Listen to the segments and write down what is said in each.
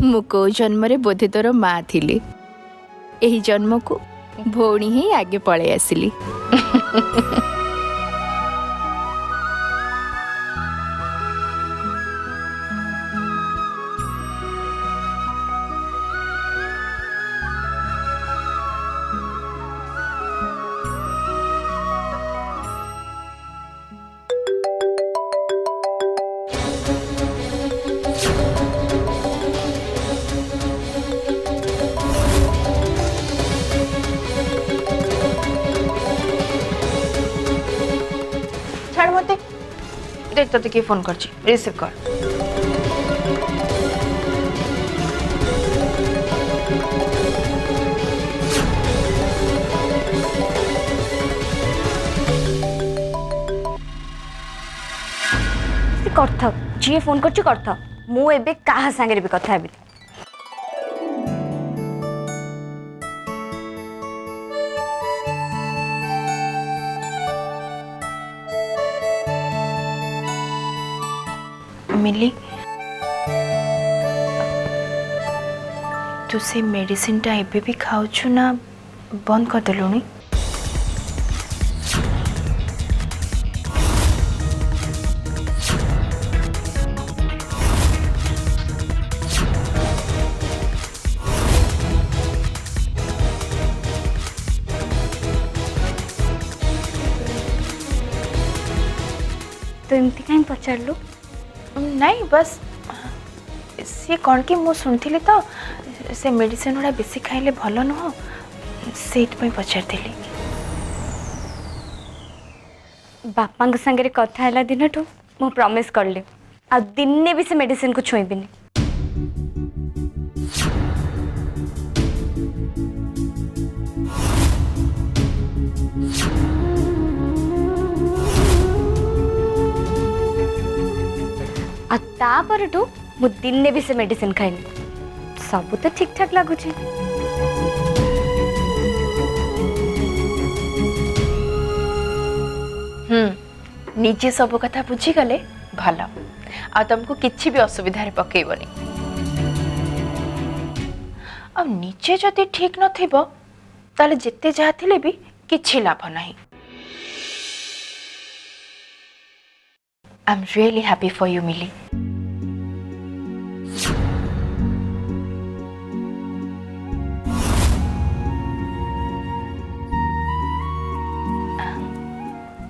मु को जन्म रे बोधे तोर माँ थिली एही जन्म को भौणी ही आगे पळे आसिली। छाड़ मते देख तो किए फोन कर रिसीव कर। करथा जी फोन करछि करथा मु एबे काहा संगे भी कथा हेबी। मिली तू से मेडिसिन टा एबे भी खाऊछु ना बंद कर देलुनी? तो एमती कहीं पचार लु? नहीं बस सी कौन कि मु सुनथिली तो से मेडिसिन गुड़ा बेसी खाइले भल नुह से पचार बापा संगे कथा है दिन ठू मु प्रॉमिस कर ली आ दिने भी से मेडिसिन को छुईबिनी। तापरठू मु दिने भी से मेडिसिन खाइनी सब तो ठीक ठाक लगुच। निजे सब कथा बुझी गले भल आ तुमको किछि भी असुविधा रे पकेइबनी। अब निजे जदि ठीक नथिबो ताले जेते जा थिले भी किछि लाभ नाही। I am really happy for you Mili.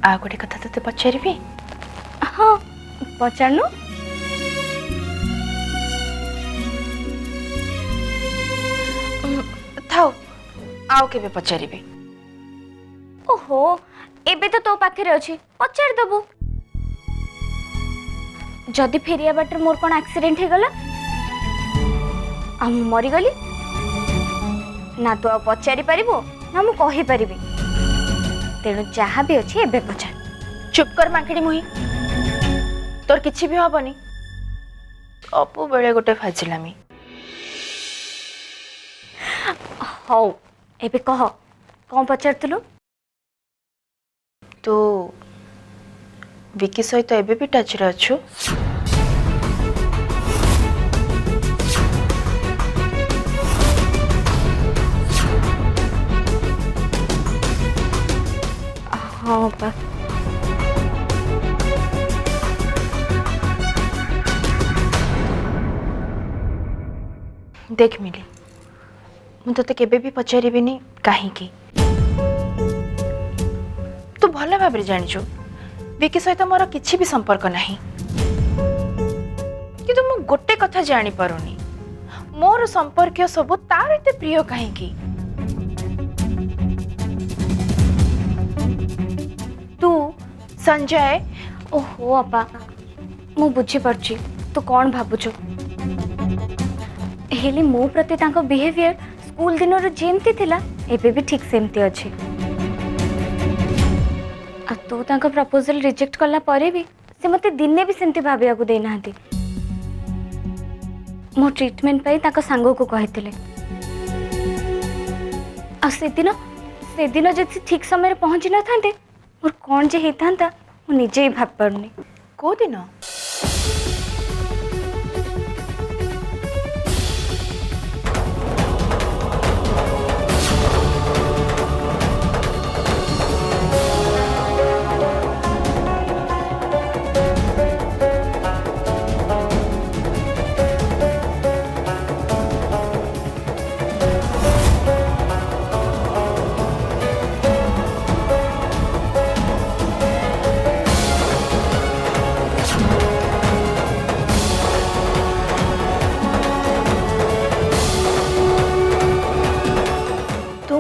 आ गोटे कथा तो पचारि? हाँ पचारनु। थाओ आउ केबे पचारिबे। ओहो एबे तो पाखे अच्छी पचार दबु। जदि फेरिया बाटर मोर कौन एक्सीडेंट हो गला आ मरी गली ना तो आ पचारि पारिबो ना मु कहि पारिबी। तेणु जहाँ भी अच्छी एबे पचार। चुप कर मांकड़ी मुही तोर किछि भी हबनी सबु बेले गोटे फाजिलामी। हौ एबे कह कौन पचारतलु? तो विकी सहित एबे भी टच रे अछु? हाँ बा देख मिली मु तो केबे भी पचारिबिनी काहे की तू भल भाबरे जानिछु विकी सहित मोर किछि भी संपर्क नाही। कि मु गोटे कथा जानी पारुनी मोर संपर्क सब तार एते प्रिय काहे की? तू संजय। ओहो अपा मु बुझी पारछि तू कौन भाबुछु हेली मो प्रति तांको बिहेवियर स्कूल दिन जेमती थिला एबे भी ठीक सेमती अछि। आ तो तांको प्रपोजल रिजेक्ट कला परे भी से मते दिने भी सेमती भाबिया को देना हती। मो ट्रीटमेंट पाई तांको सांगो को कहिथिले आ से दिन जति ठीक समय रे पहुंची न थांते मोर कोन जे हेतांता मु निजे ही भाब परनी। को दिन?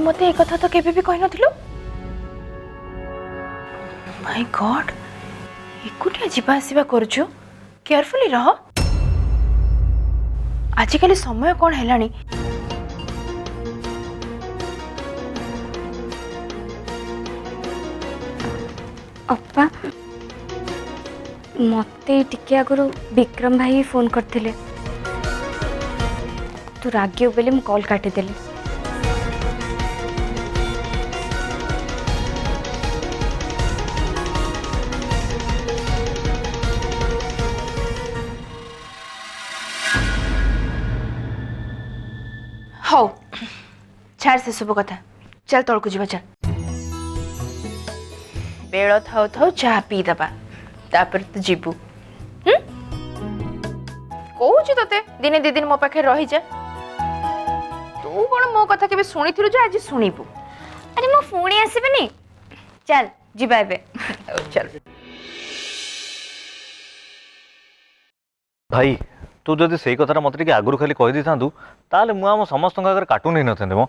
मते एक कथा तो केबे भी कहि नथिलु माय गॉड एकुटिया जीवा आसीबा करछु केयरफुली रह आजिकल समय कौन हेलानी अप्पा मते टिके आगु विक्रम भाई फोन करथिले तू रागियो बेले मु कॉल काटी देली हौ छाड़ से सब कथा चल तौक जा चल बेल थाउ थाउ चाह पी दबा तापर तू जीबू कहूँ तोते दिने दी दिन मो पाखे रही जा तू कौन मो कथा केबे शुणी जे आज शुणीबू अरे मो पुणी आसबेनी चल जीवा एबे चल भाई तू जदि से कथा मत आगुरी खाली कही था ताले मु आम समस्त आगे कार्टून ही नथे मो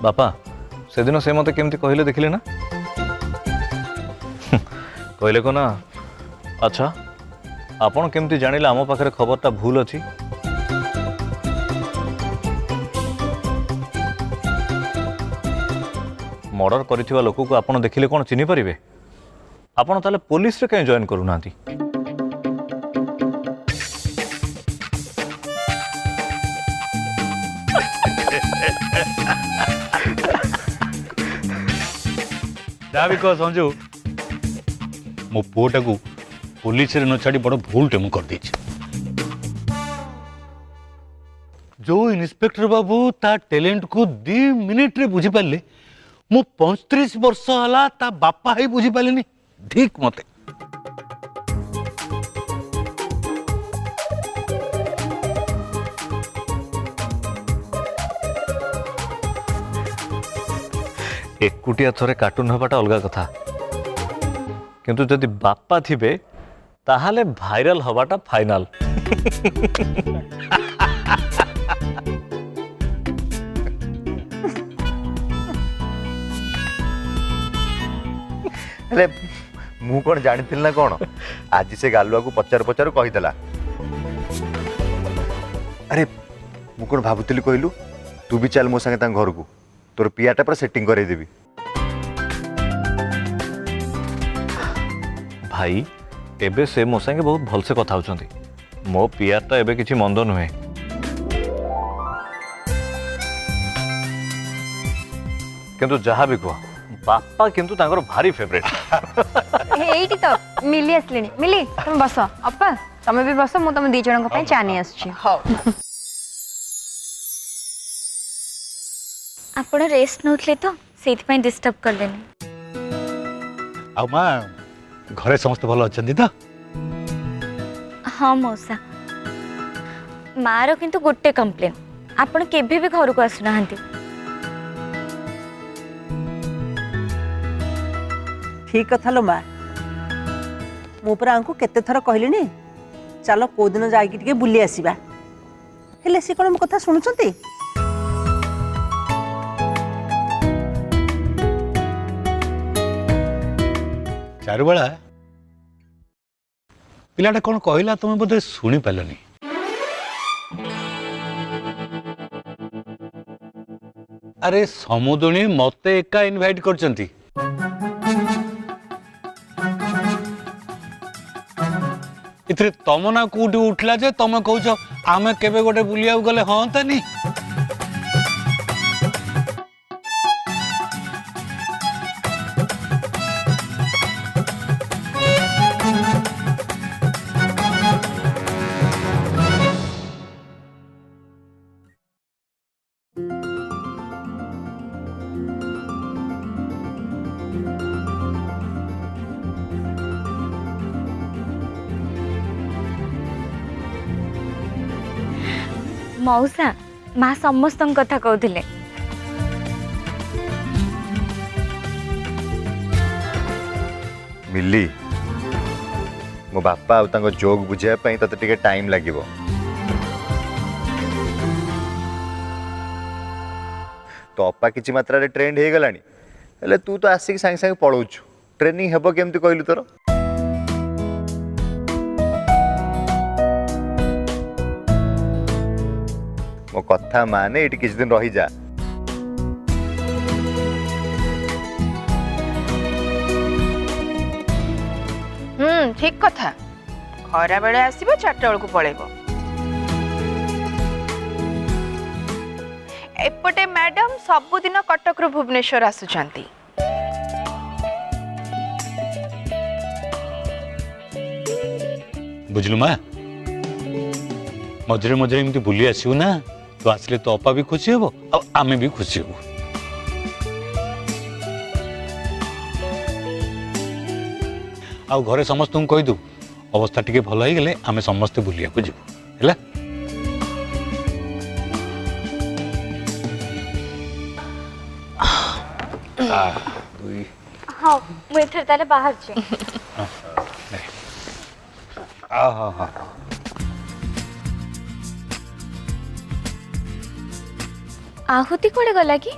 बापा से दिन से मत केमती कहले देखिले ना कहले को ना अच्छा आपण केमती जानिले आम पाखरे खबरटा भूल अछि मर्डर करिथिबा लोक को आपण देखिले कोन चिन्हि परिबे आपण ताले पुलिस रे कहीं जॉइन करू नांती भी कह समझू मो पुओटा को पुलिस रे न छाड़ी बड़ भूलटे मु कर देछि जो इन्स्पेक्टर बाबू ता टैलेंट को 2 मिनिट रे बुझी पाले मु 35 वर्ष हला ता बापा ही बुझी पालेनी ठीक मते एकुटिया थरे कार्टून हबाटा अलगा कथा किंतु जदि बापा थिबे ताहाले भाइराल हबाटा फाइनल हेले मु कौन जानी ना कौन आज से गालुआ को पचारू पचारू कहीदेला अरे मु कौन भावुली कहलु तू भी चल मो संगे घर को तोर पियाटा पर सेटिंग करे देबी भाई एबे से मो संगे बहुत भल से कथा होचंती मो पियाटा एबे किछि मंद नुहे किंतु जहा भी कह बापा किंतु तांकर भारी फेवरेट एइटी तो मिली आसलिनी मिली तुम बस अपा तमे भी बस मु तुम दी जणक पई चानी आछी हौ आपण रेस्ट नउतले तो सेति पई डिस्टर्ब कर लेनी आ मां घरे समस्त भलो अछंती तो हाँ मौसा मार किंतु गोटे कंप्लेन आपण केभे भी घर को आसु नाहंती ठीक कथा लो माँ मु परा आंकु केते थर कहलिनी चलो को दिन जाइकी टिके बुली आसीबा हेले से कोन कथा सुनुचंती चारुबाला पिलाटा कौन कहला तुम बोधे शुणी पालनी अरे समुदुणी मते एका इनवाइट करचंती इतरे तम ना कोठी उठला जे तमे कहउछ आमे केबे गोटे बुलिया गले हंतानी मौसा माँ समस्त कथा कहते मिली मो बापा आउ तांको जोक बुझिया पई तते टिके टाइम लागिवो तो अपा किछि मात्रा रे ट्रेंड हे गलानी हेले तू तो आसिक संग संग पळौछु ट्रेनिंग हेबो केमति कहलु तोर मो कथा माने एटी किछि दिन रही जा ठीक कथा खरा बेले आसीबो 4टा बेलକୁ पळेबो एपटे मैडम सबुदिन कटक रु भुवनेश्वर आसुचंती बुझलु माँ मझे मझे एमती बुली आसू ना तो आसले तो अपा भी खुशी हे आमे भी खुशी हबु आ घरे समस्त कहीदु अवस्था टिके भल हो गले आमे समस्ते बुलिया को जीवु हैला हाँ मुझे एथर ताले बाहर छे आहुति कोड़े गला कि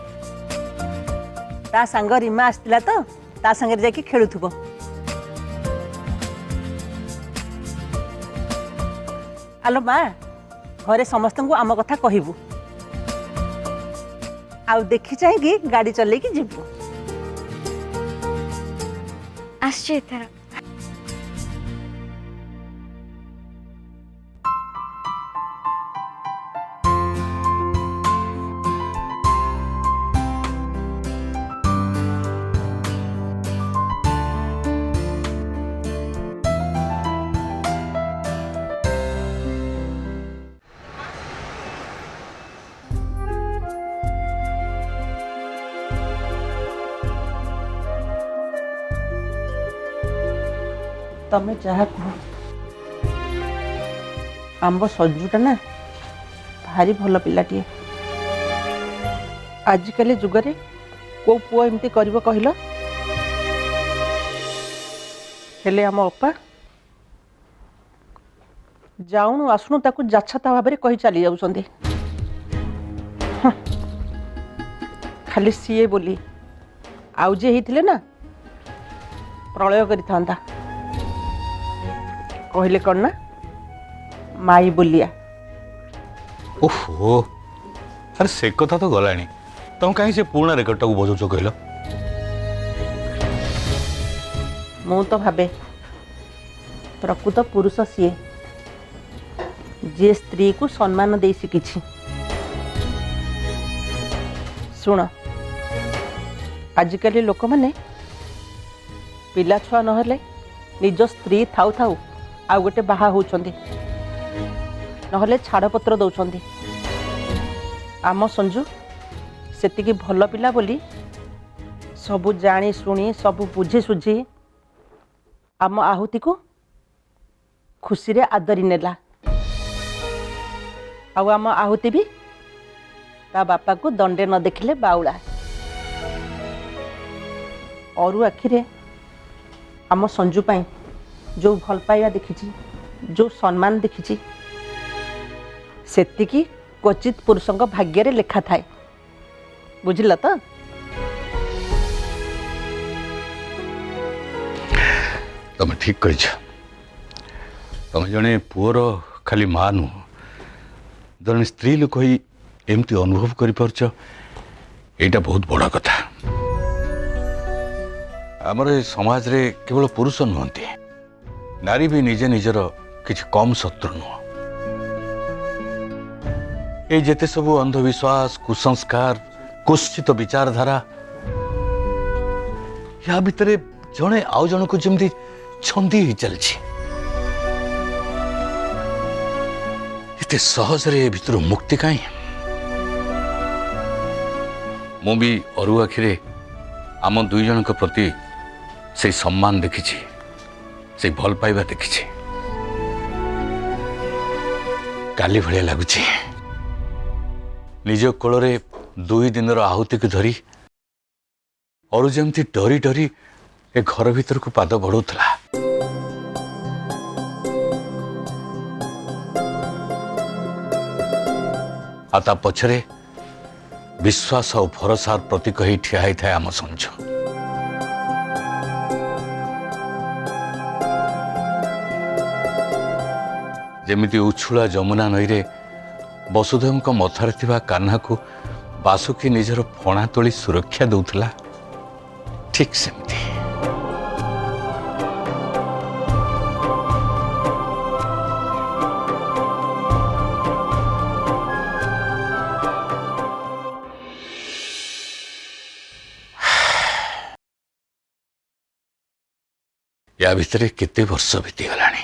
ता संग रीमा आसतिला तो ता संगे जाके खेलुथुबो आलो माँ घरे समस्त को आम कथा कहबू आउ देखी चाहिए गाड़ी चले कि जीवु आश्चर्य एथर तमे जहाँ कह आंब संजुटा ना भारी भल पिलाटिए आजिकल जुगरे को पुओ एमती करिवो कहिलो हेले आम अपा जाऊनु आसुनु ताकू जाछता भाबरे कहि चली जाउछंदी खाली सीए बोली आउ जे हिथिले ना प्रलय करि थांदा कहले कौन ना माई बोलिया ओहो अरे से कथा तो गलानी तुम कहीं से पुराना रेकर्ड टाक बजाउछ कहल मु तो भाबे प्रकृत पुरुष सीए जे स्त्री को सम्मान दे शिखी शुण आजिकल लोक मैंने पिला छुआ नहले निज स्त्री थाउ थाउ आउ गोटे बाहा होउछंदी नहले छाड़पत्र दौरान आम संजू सेतिकी भल पिला बोली सबु जानी शुणी सबु बुझी सुझी आम आहुति को खुशी रे आदरी नेला आउ आम आहुति भी ता बापा को दंडे न देखिले बाउला और आखिरे आम संजू पाई जो भल पाइबा देखी जो सम्मान देखी सेतिकी क्वचित पुरुषों भाग्य रे लेखा थाए बुझिल तो तुम ठीक कह तुम जड़े पुअर खाली माँ नुह जड़े स्त्री लोक ही एमती अनुभव कर बहुत बड़ा कथा आमर समाज रे केवल पुरुष नुहति नारी भी निजे निजर किसी कम शत्रु नुह ये जेते सबु अंधविश्वास कुसंस्कार कुत्सित विचारधारा या भितर जड़े आउ जन को जमी छंदी ही चलछि इते सहज रे भितर मुक्ति काई मु भी अरु आखिरे आम दुई जन प्रति से सम्मान देखी से भल पाइबा देखी काली भलिया लगुच निज कोल दुई दिन आहुति को धरी और जमती डरी डरी ए घर भीतर को पाद बढ़ौला ता पछरे विश्वास और भरोसार प्रतीक ही ठिया होई थाए आम संझ। जेमिति उछुला जमुना नई रे वसुदेव मथार थिबा कान्हा को बासुकी निजर फणा तोली सुरक्षा दउथला, ठीक सेमती। या भितरे केते वर्ष बीती गलानी।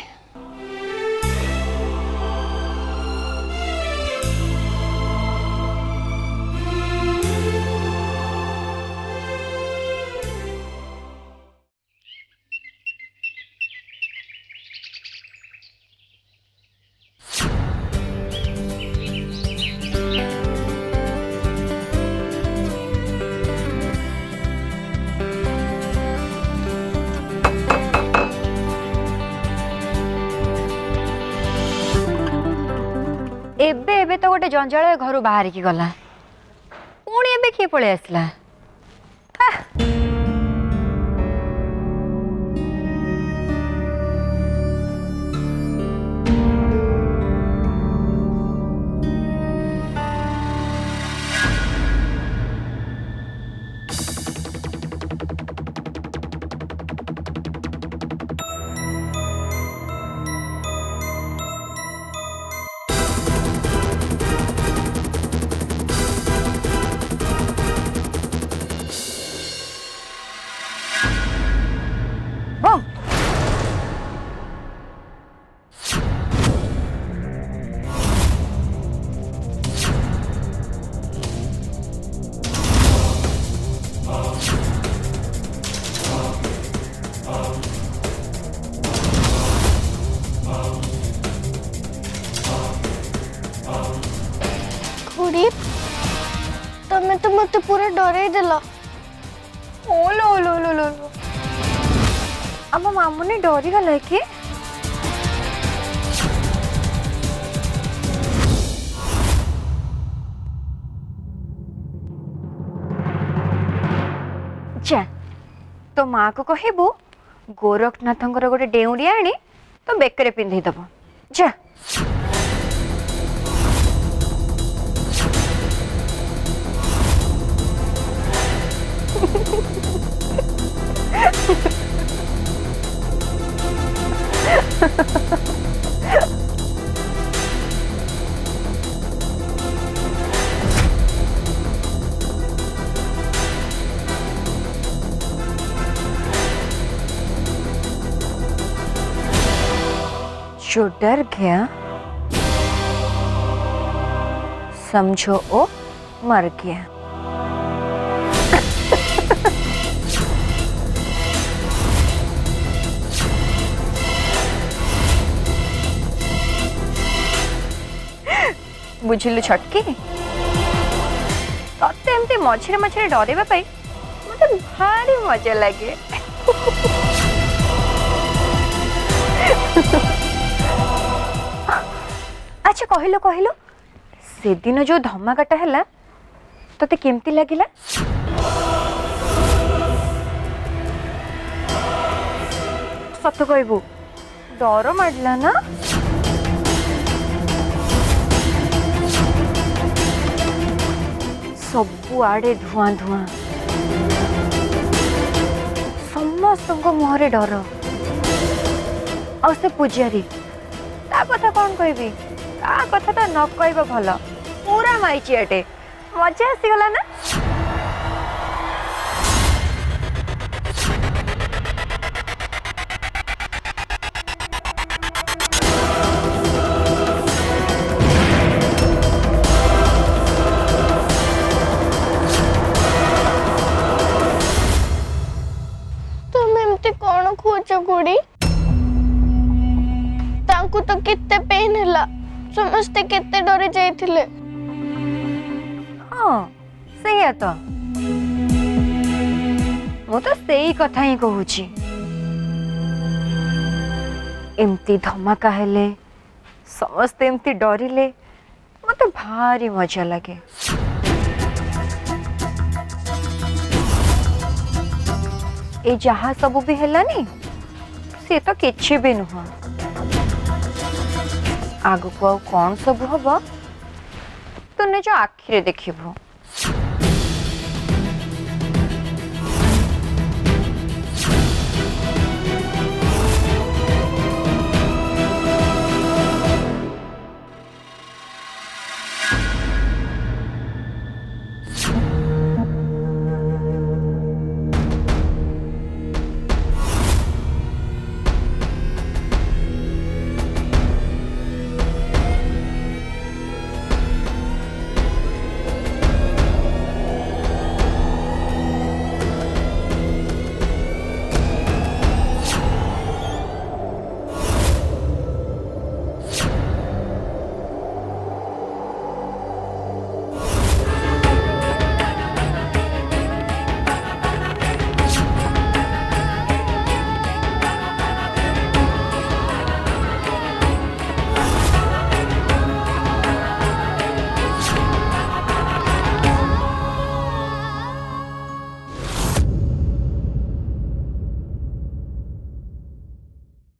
एबे एबे तो गोटे जंजाल घर बाहर की गला पुणी एबे किए पळे आसला। तमें तो मत पूरा डरे देला। ओलो ओलो ओलो ओलो आम मामुनी डरी गला कि जा तो माँ को कहबू गोरखनाथ गोटे डेउड़ी आनी तो बेकरे पिंधे दब जा। जो डर गया समझो ओ मर गया। बुझिलु छटकी तते एमती मझे मझे डरवा मत भारी मजा लगे। अच्छा कहलो कहलो से दिन जो धमाकाटा है तते केमती लगिला? सत कहबू डर मारला ना? सबु आड़े धुआं धुआं समस्त मुहरे डर आ से पूजारी ता कथा कौन कहबी ता कथा तो न कहबा भल पूरा माइचियाटे मजा आसीगला ना। कौन खोज गुड़ी तांकु तो कितने पेन हला समस्ते कितने डरे जाइथिले। हाँ सही तो मु तो सही कथा ही कहूची एमती धमाका हेले समस्ते एमती डरिले मत भारी मजा लगे। ए जहा सब भी हेलानी से तो किछि भी नुह। आगु को कौन सब हम तु निज आखिरे देखिबू।